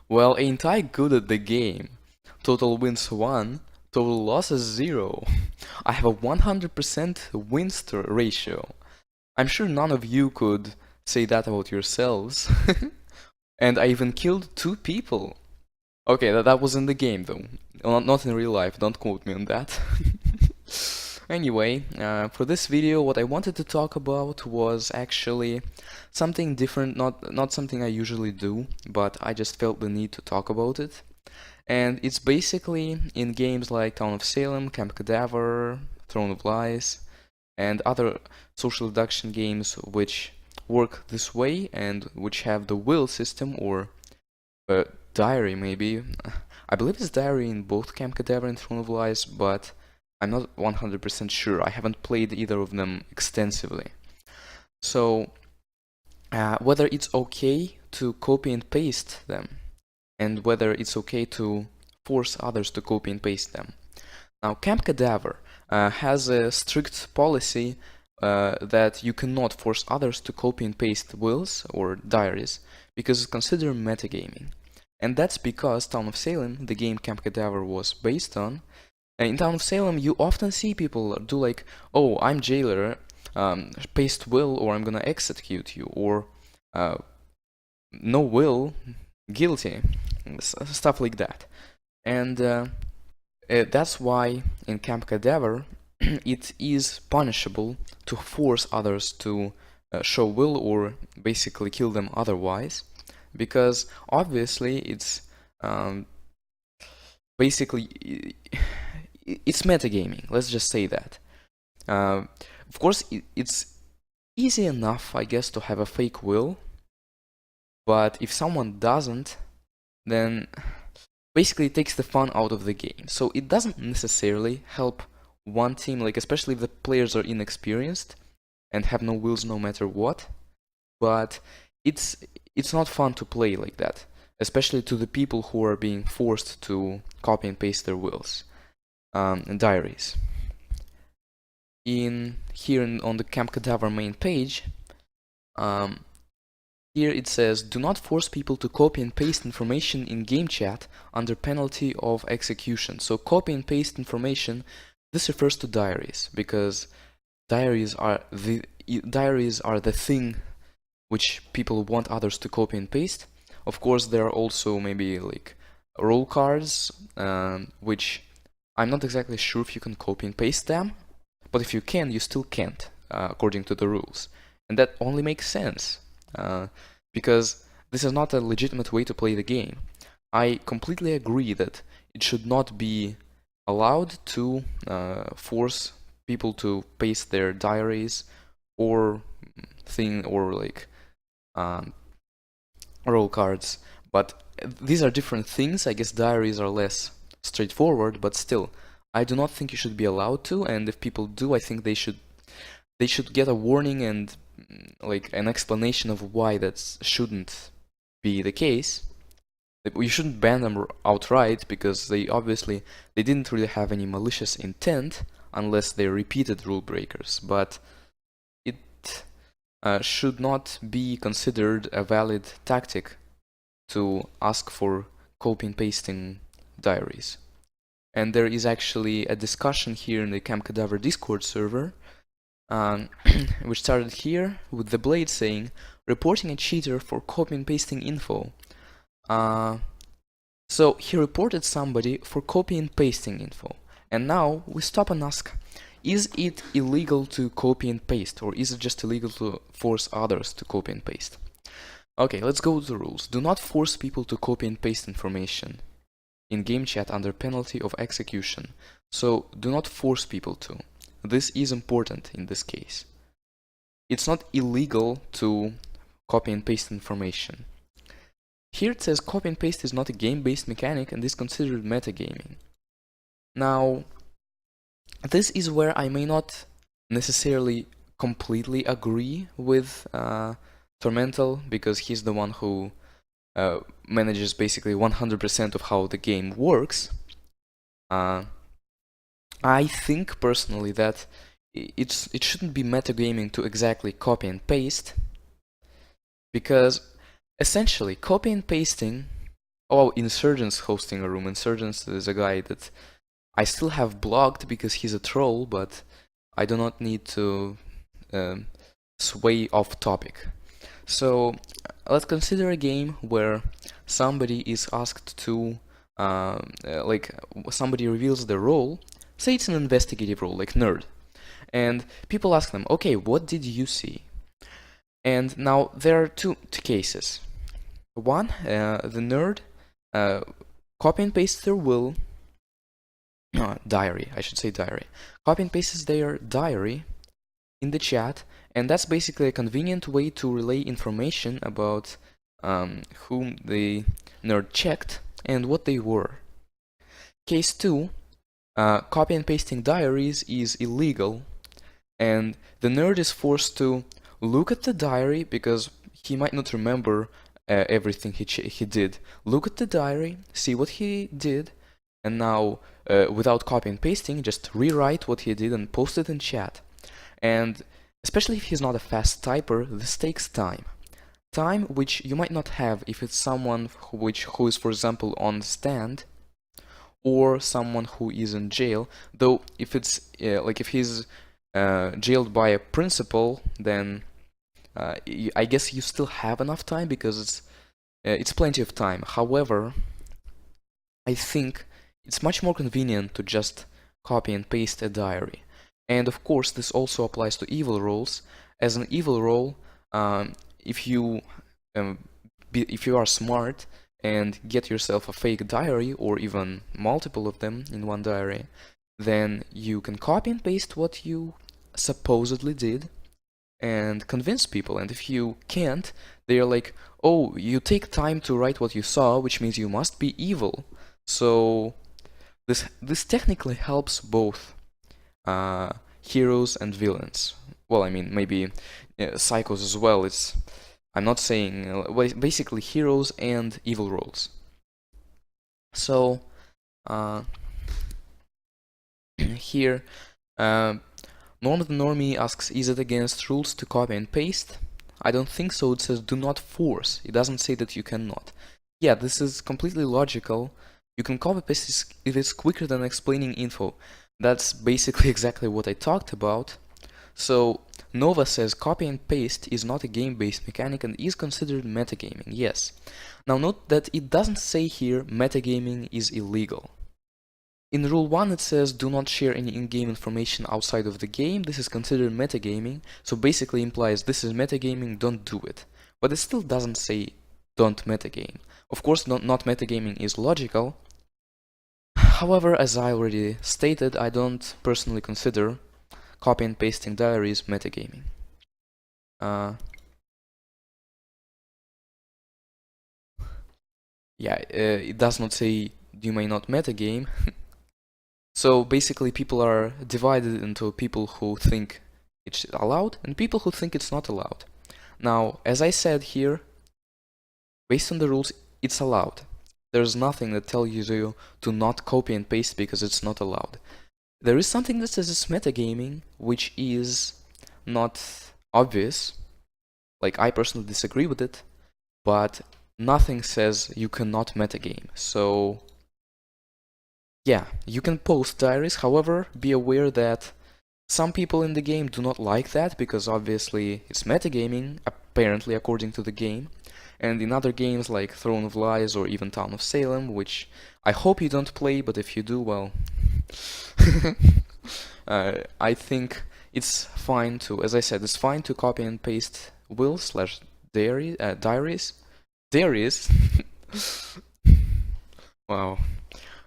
Well, ain't I good at the game? Total wins 1, total losses 0. I have a 100% ratio. I'm sure none of you could say that about yourselves. And I even killed 2 people. Okay, that was in the game though. Not in real life, don't quote me on that. Anyway, for this video, what I wanted to talk about was actually something different, not something I usually do, but I just felt the need to talk about it. And it's basically in games like Town of Salem, Camp Cadaver, Throne of Lies, and other social deduction games which work this way and which have the will system or diary maybe. I believe it's diary in both Camp Cadaver and Throne of Lies, but I'm not 100% sure. I haven't played either of them extensively. So, whether it's okay to copy and paste them, and whether it's okay to force others to copy and paste them. Now, Camp Cadaver has a strict policy that you cannot force others to copy and paste wills or diaries because it's considered metagaming. And that's because Town of Salem, the game Camp Cadaver was based on, in Town of Salem you often see people do like, oh, I'm jailer, paste will or I'm gonna execute you, or no will, guilty, stuff like that. And that's why in Camp Cadaver it is punishable to force others to show will or basically kill them otherwise, because obviously it's basically it's metagaming. Let's just say that. Of course, it's easy enough, I guess, to have a fake will, but if someone doesn't, then basically it takes the fun out of the game. So it doesn't necessarily help one team, like especially if the players are inexperienced and have no wills no matter what, but it's not fun to play like that, especially to the people who are being forced to copy and paste their wills and diaries. On the Camp Cadaver main page, here it says, do not force people to copy and paste information in game chat under penalty of execution. So copy and paste information, this refers to diaries, because diaries are the thing which people want others to copy and paste. Of course, there are also maybe like role cards, which I'm not exactly sure if you can copy and paste them, but if you can, you still can't, according to the rules. And that only makes sense, because this is not a legitimate way to play the game. I completely agree that it should not be allowed to force people to paste their diaries or role cards, but these are different things. I guess diaries are less straightforward, but still, I do not think you should be allowed to, and if people do, I think they should get a warning and like an explanation of why that shouldn't be the case. You shouldn't ban them outright, because they didn't really have any malicious intent unless they're repeated rule breakers, but it should not be considered a valid tactic to ask for copy and pasting diaries. And there is actually a discussion here in the Camp Cadaver Discord server, which started here with the Blade saying, reporting a cheater for copy and pasting info. So he reported somebody for copy and pasting info. And now we stop and ask, is it illegal to copy and paste, or is it just illegal to force others to copy and paste? Okay, let's go to the rules. Do not force people to copy and paste information in game chat under penalty of execution. So do not force people to. This is important in this case. It's not illegal to copy and paste information. Here it says copy and paste is not a game-based mechanic and is considered metagaming. Now, this is where I may not necessarily completely agree with Tormental, because he's the one who manages basically 100% of how the game works. I think personally that it shouldn't be metagaming to exactly copy and paste, because essentially copy and pasting Oh, Insurgents hosting a room. Insurgents is a guy that I still have blocked because he's a troll, but I do not need to um, sway off topic. So let's consider a game where somebody is asked to, like, somebody reveals their role. Say it's an investigative role, like nerd, and people ask them, "Okay, what did you see?" And now there are two cases. One, the nerd copy and pastes their will, diary, I should say diary, copy and pastes their diary in the chat, and that's basically a convenient way to relay information about whom the nerd checked and what they were. Case 2, copy and pasting diaries is illegal, and the nerd is forced to look at the diary because he might not remember everything he did. Look at the diary, see what he did, and now, without copy and pasting, just rewrite what he did and post it in chat. And especially if he's not a fast typer, this takes time. Time which you might not have if it's someone who is, for example, on the stand, or someone who is in jail. Though if it's like if he's jailed by a principal, then I guess you still have enough time because it's plenty of time. However, I think it's much more convenient to just copy and paste a diary. And of course, this also applies to evil roles. As an evil role, if you are smart and get yourself a fake diary, or even multiple of them in one diary, then you can copy and paste what you supposedly did and convince people. And if you can't, they're like, oh, you take time to write what you saw, which means you must be evil. So this technically helps both heroes and villains. Well, I mean, maybe psychos as well. I'm not saying basically heroes and evil roles. So here, Norma the Normie asks, is it against rules to copy and paste? I don't think so. It says do not force. It doesn't say that you cannot. Yeah, this is completely logical. You can copy paste if it's quicker than explaining info. That's basically exactly what I talked about. So Nova says copy and paste is not a game-based mechanic and is considered metagaming. Yes. Now note that it doesn't say here metagaming is illegal. In Rule 1 it says do not share any in-game information outside of the game. This is considered metagaming, so basically implies this is metagaming, don't do it. But it still doesn't say don't metagame. Of course, not metagaming is logical. However, as I already stated, I don't personally consider copy and pasting diaries metagaming. It does not say you may not metagame. So basically people are divided into people who think it's allowed and people who think it's not allowed. Now, as I said here, based on the rules, it's allowed. There's nothing that tells you to not copy and paste because it's not allowed. There is something that says it's metagaming, which is not obvious. Like, I personally disagree with it, but nothing says you cannot metagame. So yeah, you can post diaries, however, be aware that some people in the game do not like that because obviously it's metagaming, apparently according to the game. And in other games like Throne of Lies or even Town of Salem, which I hope you don't play, but if you do, well, I think it's fine to, as I said, it's fine to copy and paste will/diaries. Diaries. Wow.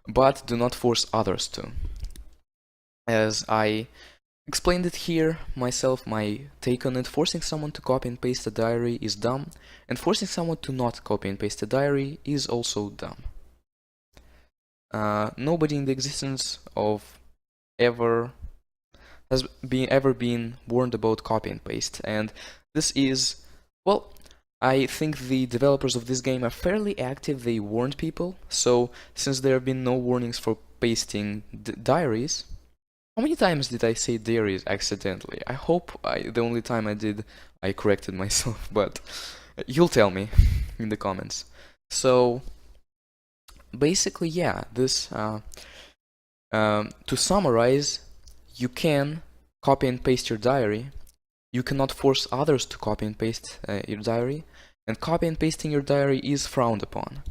But do not force others to. As I explained it here myself, my take on it, forcing someone to copy and paste a diary is dumb, and forcing someone to not copy and paste a diary is also dumb. Nobody in the existence of ever been warned about copy and paste, and this is, well, I think the developers of this game are fairly active. They warned people, so since there have been no warnings for pasting diaries, how many times did I say diaries accidentally? I hope the only time I did, I corrected myself, but you'll tell me in the comments. So basically, yeah, this to summarize, you can copy and paste your diary. You cannot force others to copy and paste your diary, and copy and pasting your diary is frowned upon.